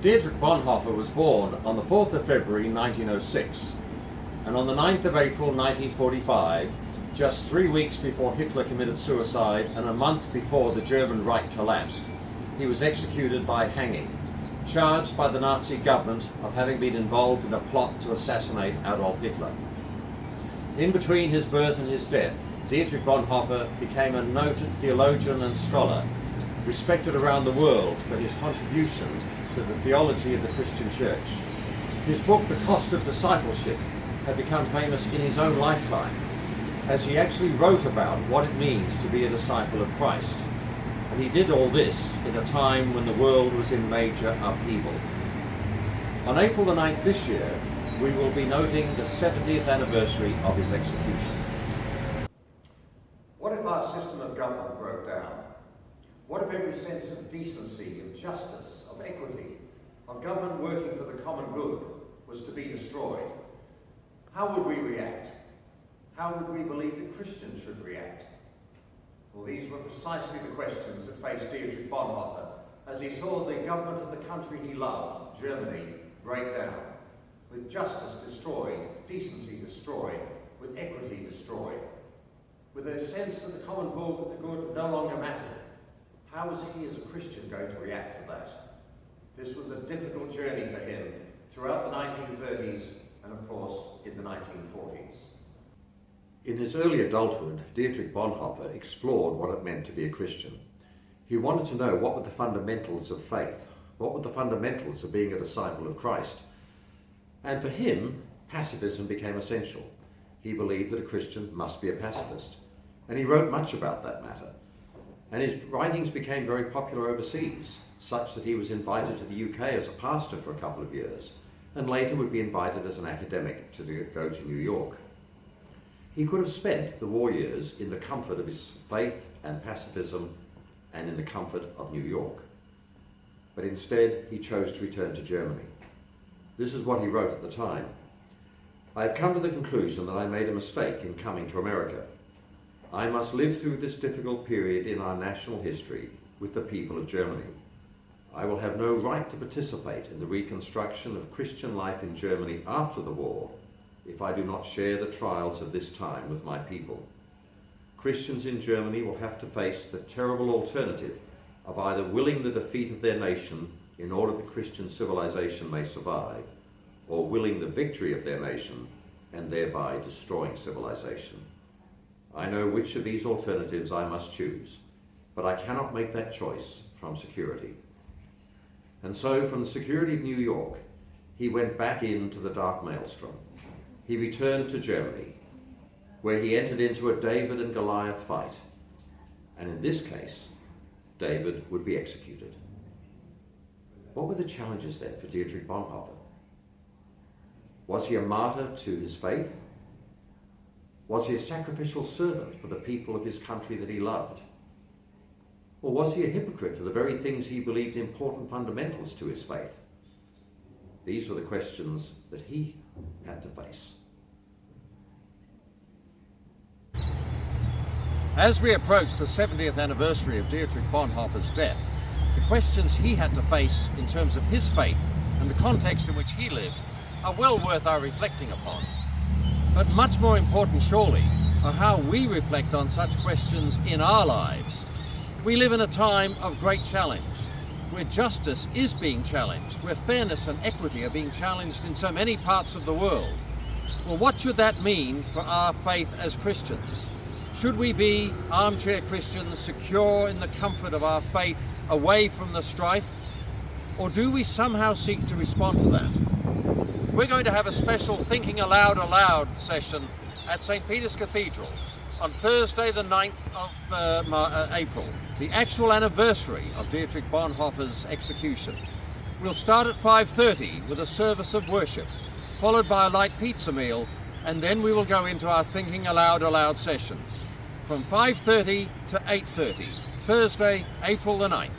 Dietrich Bonhoeffer was born on the 4th of February 1906, and on the 9th of April 1945, just 3 weeks before Hitler committed suicide and a month before the German Reich collapsed, he was executed by hanging, charged by the Nazi government of having been involved in a plot to assassinate Adolf Hitler. In between his birth and his death, Dietrich Bonhoeffer became a noted theologian and scholar, respected around the world for his contribution to the theology of the Christian Church. His book, The Cost of Discipleship, had become famous in his own lifetime, as he actually wrote about what it means to be a disciple of Christ. And he did all this in a time when the world was in major upheaval. On April the 9th this year, we will be noting the 70th anniversary of his execution. What if our system of government broke down? What if every sense of decency, of justice, of equity, of government working for the common good was to be destroyed? How would we react? How would we believe that Christians should react? Well, these were precisely the questions that faced Dietrich Bonhoeffer as he saw the government of the country he loved, Germany, break down, with justice destroyed, decency destroyed, with equity destroyed, with a sense that the common good no longer mattered. How was he as a Christian going to react to that? This was a difficult journey for him throughout the 1930s and, of course, in the 1940s. In his early adulthood, Dietrich Bonhoeffer explored what it meant to be a Christian. He wanted to know what were the fundamentals of faith, what were the fundamentals of being a disciple of Christ. And for him, pacifism became essential. He believed that a Christian must be a pacifist, and he wrote much about that matter. And his writings became very popular overseas, such that he was invited to the UK as a pastor for a couple of years, and later would be invited as an academic to go to New York. He could have spent the war years in the comfort of his faith and pacifism and in the comfort of New York. But instead, he chose to return to Germany. This is what he wrote at the time. "I have come to the conclusion that I made a mistake in coming to America. I must live through this difficult period in our national history with the people of Germany. I will have no right to participate in the reconstruction of Christian life in Germany after the war if I do not share the trials of this time with my people. Christians in Germany will have to face the terrible alternative of either willing the defeat of their nation in order that Christian civilization may survive, or willing the victory of their nation and thereby destroying civilization. I know which of these alternatives I must choose, but I cannot make that choice from security." And so, from the security of New York, he went back into the dark maelstrom. He returned to Germany, where he entered into a David and Goliath fight. And in this case, David would be executed. What were the challenges then for Dietrich Bonhoeffer? Was he a martyr to his faith? Was he a sacrificial servant for the people of his country that he loved? Or was he a hypocrite to the very things he believed important fundamentals to his faith? These were the questions that he had to face. As we approach the 70th anniversary of Dietrich Bonhoeffer's death, the questions he had to face in terms of his faith and the context in which he lived are well worth our reflecting upon. But much more important, surely, are how we reflect on such questions in our lives. We live in a time of great challenge, where justice is being challenged, where fairness and equity are being challenged in so many parts of the world. Well, what should that mean for our faith as Christians? Should we be armchair Christians, secure in the comfort of our faith, away from the strife? Or do we somehow seek to respond to that? We're going to have a special Thinking Aloud session at St. Peter's Cathedral on Thursday the 9th of April, the actual anniversary of Dietrich Bonhoeffer's execution. We'll start at 5:30 with a service of worship, followed by a light pizza meal, and then we will go into our Thinking Aloud session from 5:30 to 8:30, Thursday, April the 9th.